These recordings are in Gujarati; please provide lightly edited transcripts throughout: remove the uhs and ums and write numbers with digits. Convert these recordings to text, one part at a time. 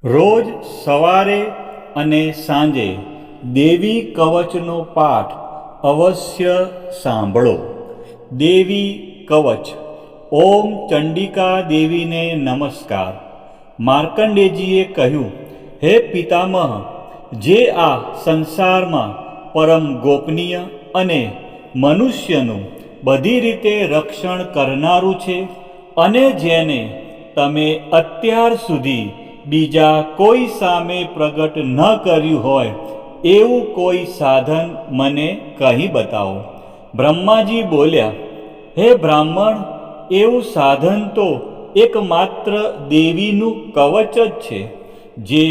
રોજ સવારે અને સાંજે દેવી કવચનો પાઠ અવશ્ય સાંભળો. દેવી કવચ. ઓમ ચંડિકા દેવીને નમસ્કાર. માર્કંડેયજીએ કહ્યું, હે પિતામહ, જે આ સંસારમાં પરમ ગોપનીય અને મનુષ્યનું બધી રીતે રક્ષણ કરનારું છે અને જેને તમે અત્યાર સુધી બીજા કોઈ સામે પ્રગટ ન કર્યું હોય એવું કોઈ સાધન મને કહી બતાવો. બ્રહ્માજી બોલ્યા, હે બ્રાહ્મણ, એવું સાધન તો એકમાત્ર દેવીનું કવચ જ છે, જે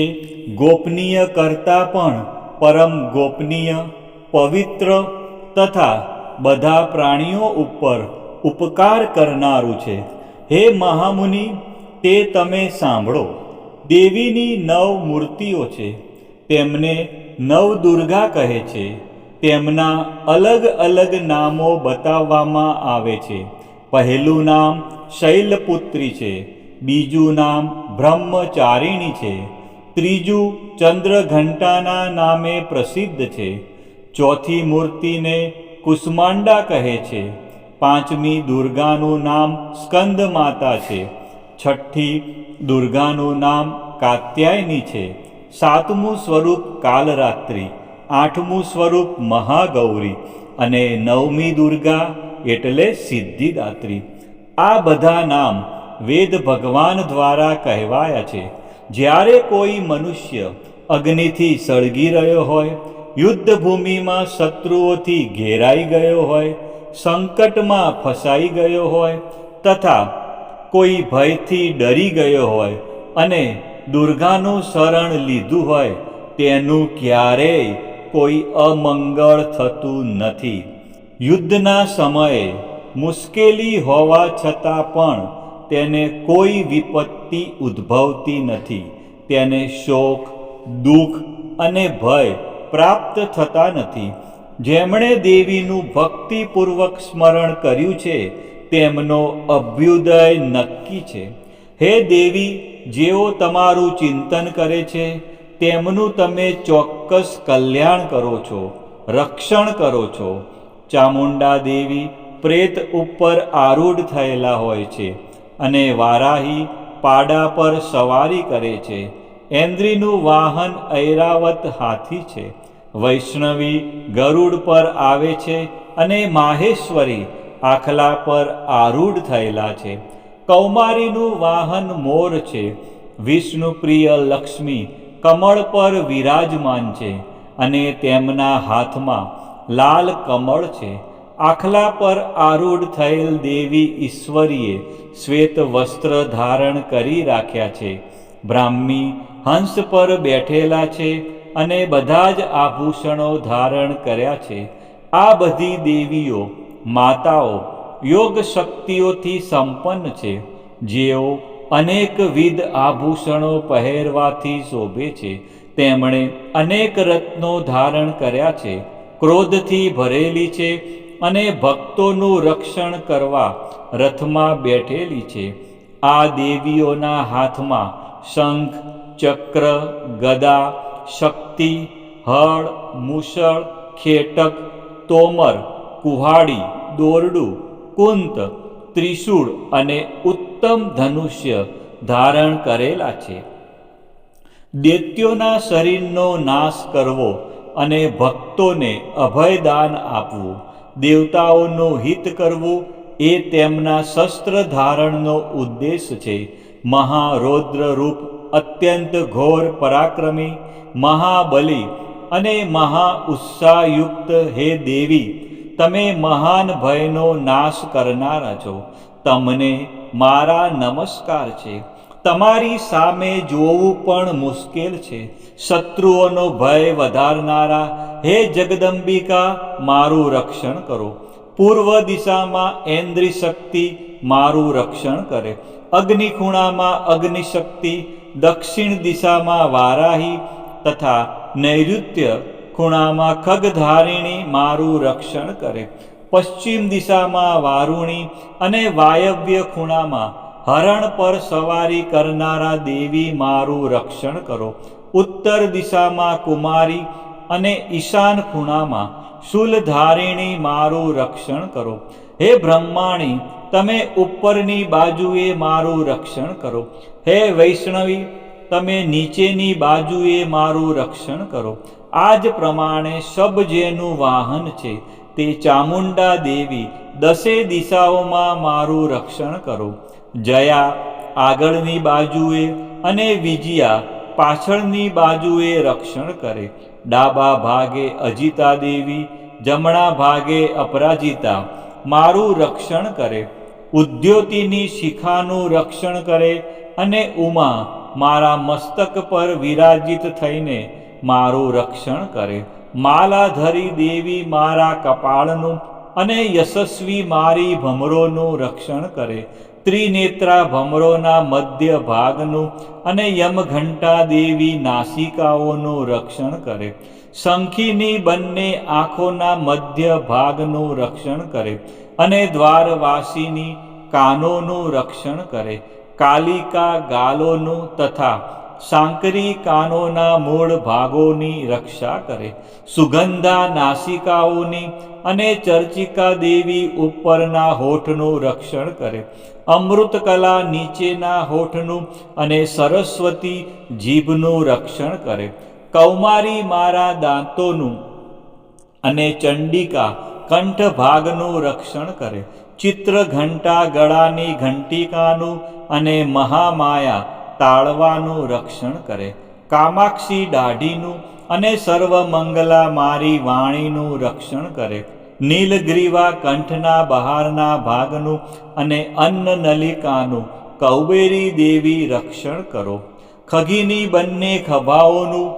ગોપનીય કરતાં પણ પરમ ગોપનીય, પવિત્ર તથા બધા પ્રાણીઓ ઉપર ઉપકાર કરનારું છે. હે મહામુનિ, તે તમે સાંભળો. દેવીની 9 મૂર્તિઓ છે. તેમને નવદુર્ગા કહે છે. તેમના અલગ અલગ નામો બતાવવામાં આવે છે. પહેલું નામ શૈલપુત્રી છે, બીજું નામ બ્રહ્મચારિણી છે, ત્રીજું ચંદ્રઘંટાના નામે પ્રસિદ્ધ છે, ચોથી મૂર્તિને કુષ્માંડા કહે છે, પાંચમી દુર્ગાનું નામ સ્કંદ માતા છે, છઠ્ઠી દુર્ગાનું નામ કાત્યાયની છે, સાતમું સ્વરૂપ કાલરાત્રિ, આઠમું સ્વરૂપ મહાગૌરી અને નવમી દુર્ગા એટલે સિદ્ધિદાત્રી. આ બધા નામ વેદ ભગવાન દ્વારા કહેવાયા છે. જ્યારે કોઈ મનુષ્ય અગ્નિથી સળગી રહ્યો હોય, યુદ્ધભૂમિમાં શત્રુઓથી ઘેરાઈ ગયો હોય, સંકટમાં ફસાઈ ગયો હોય તથા કોઈ ભયથી ડરી ગયો હોય અને દુર્ગાનું શરણ લીધું હોય, તેનું ક્યારેય કોઈ અમંગળ થતું નથી. યુદ્ધના સમયે મુશ્કેલી હોવા છતાં પણ તેને કોઈ વિપત્તિ ઉદ્ભવતી નથી. તેને શોક, દુઃખ અને ભય પ્રાપ્ત થતા નથી. જેમણે દેવીનું ભક્તિપૂર્વક સ્મરણ કર્યું છે તેમનો અભ્યુદય નક્કી છે. હે દેવી, જેઓ તમારું ચિંતન કરે છે તેમનું તમે ચોક્કસ કલ્યાણ કરો છો, રક્ષણ કરો છો. ચામુંડા દેવી પ્રેત ઉપર આરૂઢ થયેલા હોય છે અને વારાહી પાડા પર સવારી કરે છે. ઐન્દ્રીનું વાહન ઐરાવત હાથી છે. વૈષ્ણવી ગરુડ પર આવે છે અને માહેશ્વરી આખલા પર આરૂઢ થયેલા છે. કૌમારીનું વાહન મોર છે. વિષ્ણુપ્રિય લક્ષ્મી કમળ પર વિરાજમાન છે અને તેમના હાથમાં લાલ કમળ છે. આખલા પર આરૂઢ થયેલ દેવી ઈશ્વરીએ શ્વેત વસ્ત્ર ધારણ કરી રાખ્યા છે. બ્રાહ્મી હંસ પર બેઠેલા છે અને બધા જ આભૂષણો ધારણ કર્યા છે. આ બધી દેવીઓ માતાઓ યોગ શક્તિઓથી સંપન્ન છે, જેઓ અનેકવિધ આભૂષણો પહેરવાથી શોભે છે. તેમણે અનેક રત્નો ધારણ કર્યા છે, ક્રોધથી ભરેલી છે અને ભક્તોનું રક્ષણ કરવા રથમાં બેઠેલી છે. આ દેવીઓના હાથમાં શંખ, ચક્ર, ગદા, શક્તિ, હળ, મૂષળ, ખેટક, તોમર, કુહાડી, દોરડું, કુંત, ત્રિશૂળ અને ઉત્તમ ધનુષ્ય ધારણ કરેલા છે. દૈત્યોના શરીરનો નાશ કરવો અને ભક્તોને અભયદાન આપવું, દેવતાઓનું હિત કરવું એ તેમના શસ્ત્ર ધારણનો ઉદ્દેશ છે. મહારૌદ્ર રૂપ, અત્યંત ઘોર પરાક્રમી, મહાબલી અને મહા ઉત્સાહયુક્ત હે દેવી, તમે મહાન ભયનો નાશ કરનારા છો. તમને મારા નમસ્કાર છે. તમારી સામે જોવું પણ મુશ્કેલ છે. શત્રુઓનો ભય વધારનારા હે જગદંબિકા, મારું રક્ષણ કરો. પૂર્વ દિશામાં ઐન્દ્રી શક્તિ મારું રક્ષણ કરે. અગ્નિખૂણામાં અગ્નિશક્તિ, દક્ષિણ દિશામાં વારાહી તથા નૈઋત્ય ખૂણામાં ખગધારિણી મારું રક્ષણ કરે. પશ્ચિમ દિશામાં વારુણી અને વાયવ્ય ખૂણામાં હરણ પર સવારી કરનારા દેવી મારું રક્ષણ કરો. ઉત્તર દિશામાં કુમારી અને ઈશાન ખૂણામાં શૂલધારિણી મારું રક્ષણ કરો. હે બ્રહ્માણી, તમે ઉપરની બાજુએ મારું રક્ષણ કરો. હે વૈષ્ણવી, તમે નીચેની બાજુએ મારું રક્ષણ કરો. આ જ પ્રમાણે શબ જેનું વાહન છે તે ચામુંડા દેવી દસે દિશાઓમાં મારું રક્ષણ કરો. જયા આગળની બાજુએ અને વિજયા પાછળની બાજુએ રક્ષણ કરે. ડાબા ભાગે અજિતા દેવી, જમણા ભાગે અપરાજિતા મારું રક્ષણ કરે. ઉદ્યોતિની શિખાનું રક્ષણ કરે અને ઉમા મારા મસ્તક પર વિરાજિત થઈને મારું રક્ષણ કરે. માલાધરી દેવી મારા કપાળનું અને યશસ્વી મારી ભમરોનું રક્ષણ કરે. ત્રિનેત્રા ભમરોના મધ્ય ભાગનું અને યમઘંટા દેવી નાસિકાઓનું રક્ષણ કરે. શંખીની બંને આંખોના મધ્ય ભાગનું રક્ષણ કરે અને દ્વારવાસીની કાનોનું રક્ષણ કરે. કાલિકા ગાલોનું તથા સાંકરી કાનોના મૂળ ભાગોની રક્ષા કરે. સુગંધા નાસિકાઓની અને ચર્ચિકા દેવી ઉપરના હોઠનું રક્ષણ કરે. અમૃતકલા નીચેના હોઠનું અને સરસ્વતી જીભનું રક્ષણ કરે. કૌમારી મારા દાંતોનું અને ચંડિકા કંઠ ભાગનું રક્ષણ કરે. ચિત્રઘંટા ગળાની ઘંટિકાનું અને મહામાયા તાળવાનું રક્ષણ કરે. કામાક્ષી દાઢીનું અને સર્વમંગલા મારી વાણીનું રક્ષણ કરે. નીલગ્રીવા કંઠના બહારના ભાગનું અને અન્નનલિકાનું કૌબેરી દેવી રક્ષણ કરો. ખગીની બંને ખભાઓનું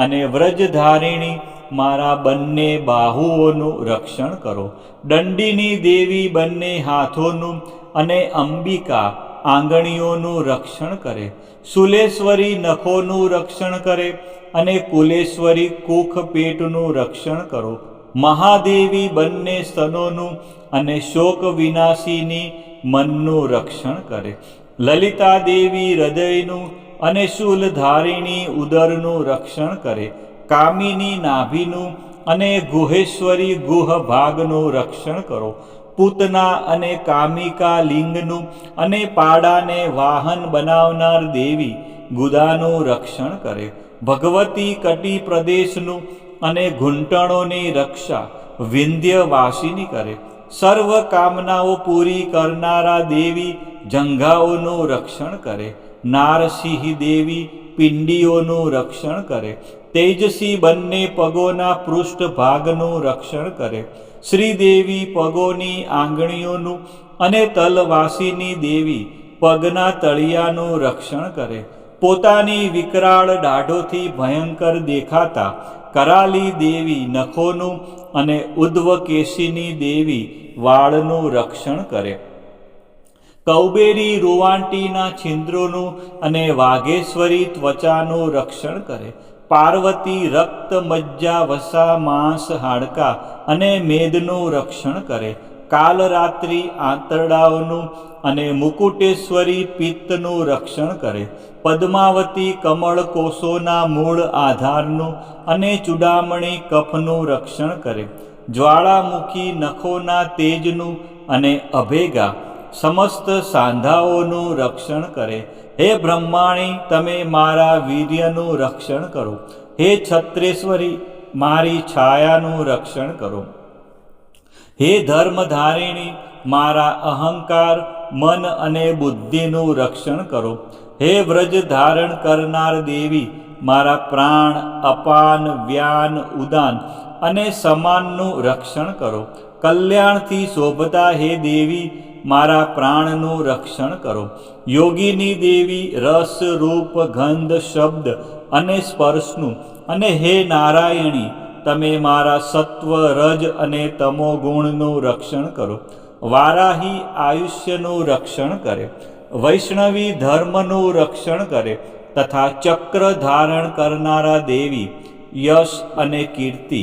અને વ્રજધારિણી મારા બંને બાહુઓનું રક્ષણ કરો. દંડીની દેવી બંને હાથોનું અને અંબિકા આંગળીઓનું રક્ષણ કરે. શુલેશ્વરી નખોનું રક્ષણ કરે અને કુલેશ્વરી કુખ પેટનું રક્ષણ કરો. મહાદેવી બંને સ્તનોનું અને શોક વિનાશીની મનનું રક્ષણ કરે. લલિતા દેવી હૃદયનું અને શૂલધારિણી ઉદરનું રક્ષણ કરે. કામિની નાભીનું અને ગુહેશ્વરી ગુહ ભાગનું રક્ષણ કરો. પૂતના અને કામિકા લિંગનું અને પાડાને વાહન બનાવનાર દેવી ગુદાનું રક્ષણ કરે. ભગવતી કટી પ્રદેશનું અને ઘૂંટણોની રક્ષા વિંધ્યવાસીની કરે. સર્વ કામનાઓ પૂરી કરનારા દેવી જંઘાઓનું રક્ષણ કરે. નારસિંહ દેવી પિંડીઓનું રક્ષણ કરે. તેજસી બંને પગોના પૃષ્ઠ ભાગનું રક્ષણ કરે. શ્રીદેવી પગોની આંગળીઓનું અને તલવાસીની દેવી પગના તળિયાનું રક્ષણ કરે. પોતાની વિકરાળ દાઢોથી ભયંકર દેખાતા કરાલી દેવી નખોનું અને ઉદ્ધવકેશીની દેવી વાળનું રક્ષણ કરે. કૌબેરી રૂવાંટીના છિદ્રોનું અને વાઘેશ્વરી ત્વચાનું રક્ષણ કરે. પાર્વતી રક્ત મજ્જા વસા માંસ હાડકા અને મેદનું રક્ષણ કરે. કાલરાત્રિ આંતરડાઓનું અને મુકુટેશ્વરી પિત્તનું રક્ષણ કરે. પદ્માવતી કમળ કોષોના મૂળ આધારનું અને ચૂડામણી કફનું રક્ષણ કરે. જ્વાળામુખી નખોના તેજનું અને અભેગા સમસ્ત સાંધાઓનું રક્ષણ કરે. હે બ્રહ્માણી, તમે મારા વીર્યનું રક્ષણ કરો. હે છત્રેશ્વરી, મારી છાયાનું રક્ષણ કરો. હે ધર્મધારિણી, મારા અહંકાર, મન અને બુદ્ધિનું રક્ષણ કરો. હે વ્રજ ધારણ કરનાર દેવી, મારા પ્રાણ, અપાન, વ્યાન, ઉદાન અને સમાનનું રક્ષણ કરો. કલ્યાણથી શોભતા હે દેવી, મારા પ્રાણનું રક્ષણ કરો. યોગીની દેવી રસ, રૂપ, ગંધ, શબ્દ અને સ્પર્શનું અને હે નારાયણી, તમે મારા સત્વ, રજ અને તમો ગુણનું રક્ષણ કરો. વારાહી આયુષ્યનું રક્ષણ કરે. વૈષ્ણવી ધર્મનું રક્ષણ કરે તથા ચક્ર ધારણ કરનારા દેવી યશ અને કીર્તિ,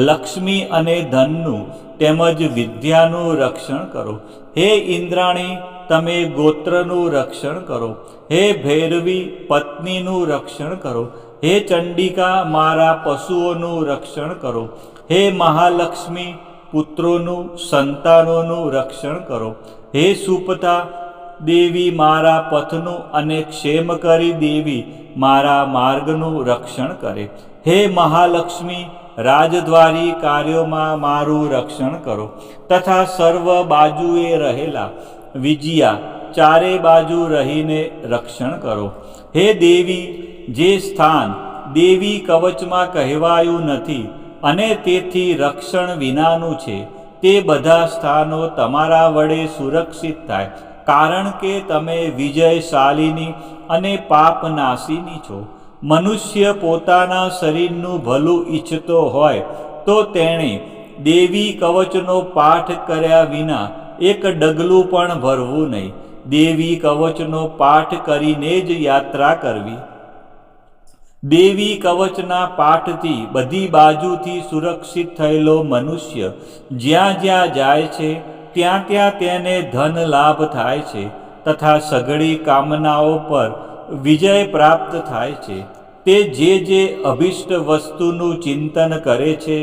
લક્ષ્મી અને ધનનું તેમજ વિદ્યાનું રક્ષણ કરો. હે ઇન્દ્રાણી, તમે ગોત્રનું રક્ષણ કરો. હે ભૈરવી પત્નીનું રક્ષણ કરો. હે ચંડિકા મારા પશુઓનું રક્ષણ કરો. હે મહાલક્ષ્મી પુત્રોનું સંતાનોનું રક્ષણ કરો. હે સુપતા દેવી મારા પથનું અને ક્ષેમકરી દેવી મારા માર્ગનું રક્ષણ કરે. હે મહાલક્ષ્મી રાજદ્વારી કાર્યોમાં મારું રક્ષણ કરો તથા સર્વ બાજુએ રહેલા વિજયા ચારે બાજુ રહીને રક્ષણ કરો. હે દેવી જે સ્થાન દેવી કવચમાં કહેવાયું નથી અને તેથી રક્ષણ વિનાનું છે તે બધા સ્થાનો તમારા વડે સુરક્ષિત થાય, કારણ કે તમે વિજયશાલિની અને પાપનાશીની છો. મનુષ્ય પોતાના શરીરનું ભલું ઈચ્છતો હોય તો તેણે દેવી કવચનો પાઠ કર્યા વિના એક ડગલું પણ ભરવું નહીં. દેવી કવચનો પાઠ કરીને જ યાત્રા કરવી. દેવી કવચના પાઠથી બધી બાજુથી સુરક્ષિત થયેલો મનુષ્ય જ્યાં જ્યાં જાય છે ત્યાં ત્યાં તેને ધન લાભ થાય છે તથા સઘળી કામનાઓ પર વિજય પ્રાપ્ત થાય છે. તે જે અભિષ્ટ વસ્તુનું ચિંતન કરે છે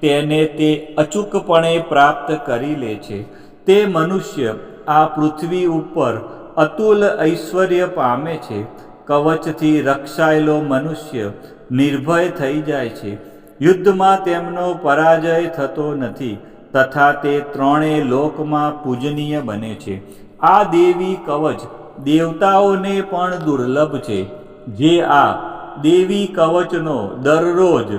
તેને તે અચૂકપણે પ્રાપ્ત કરી લે છે. તે મનુષ્ય આ પૃથ્વી ઉપર અતુલ ઐશ્વર્ય પામે છે. કવચથી રક્ષાયેલો મનુષ્ય નિર્ભય થઈ જાય છે. યુદ્ધમાં તેમનો પરાજય થતો નથી તથા તે ત્રણેય લોકમાં પૂજનીય બને છે. આ દેવી કવચ દેવતાઓને પણ દુર્લભ છે. જે આ દેવી કવચનો દરરોજ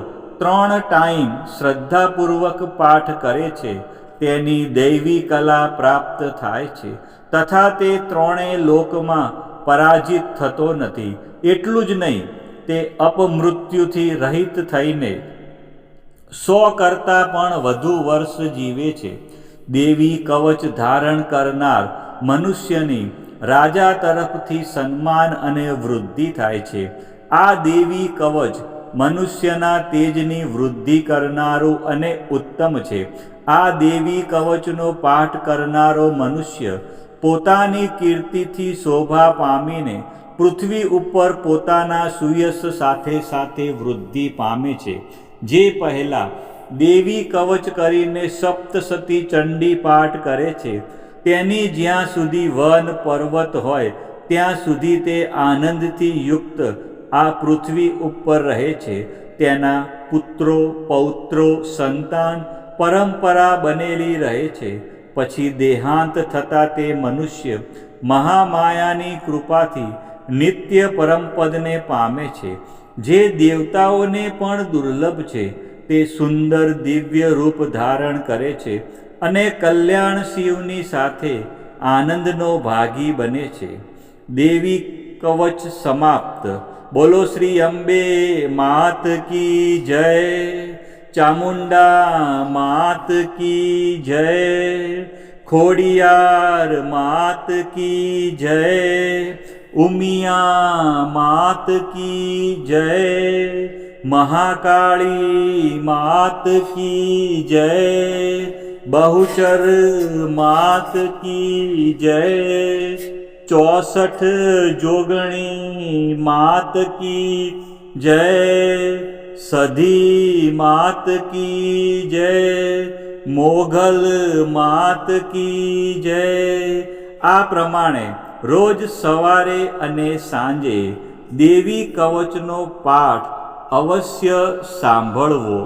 3 ટાઈમ શ્રદ્ધાપૂર્વક પાઠ કરે છે તેની દૈવી કલા પ્રાપ્ત થાય છે તથા તે ત્રણેય લોકમાં પરાજિત થતો નથી. એટલું જ નહીં, તે અપમૃત્યુથી રહિત થઈને 100 કરતાં પણ વધુ વર્ષ જીવે છે. દેવી કવચ ધારણ કરનાર મનુષ્યની રાજા તરફથી સન્માન અને વૃદ્ધિ થાય છે. આ દેવી કવચ મનુષ્યના તેજની વૃદ્ધિ કરનારું અને ઉત્તમ છે. આ દેવી કવચનો પાઠ કરનારો મનુષ્ય પોતાની કીર્તિથી શોભા પામીને પૃથ્વી ઉપર પોતાના સુયશ સાથે સાથે વૃદ્ધિ પામે છે. જે પહેલાં દેવી કવચ કરીને સપ્તસતી ચંડી પાઠ કરે છે તેની જ્યાં સુધી વન પર્વત હોય ત્યાં સુધી તે આનંદથી યુક્ત આ પૃથ્વી ઉપર રહે છે. તેના પુત્રો પૌત્રો સંતાન પરંપરા બનેલી રહે છે. પછી દેહાંત થતાં તે મનુષ્ય મહામાયાની કૃપાથી નિત્ય પરમપદને પામે છે. જે દેવતાઓને પણ દુર્લભ છે તે સુંદર દિવ્ય રૂપ ધારણ કરે છે અને કલ્યાણ શિવની સાથે આનંદનો ભાગી બને છે. દેવી કવચ સમાપ્ત. બોલો શ્રી અંબે માત કી જય. ચામુંડા માત કી જય. ખોડિયાર માત કી જય. ઉમિયા માત કી જય. મહાકાળી માત કી જય. બહુચર માત કી જય. 64 જોગણી માત કી જય. સધી માત કી જય. મોગલ માત કી જય. આ પ્રમાણે રોજ સવારે અને સાંજે દેવી કવચનો પાઠ અવશ્ય સાંભળવો.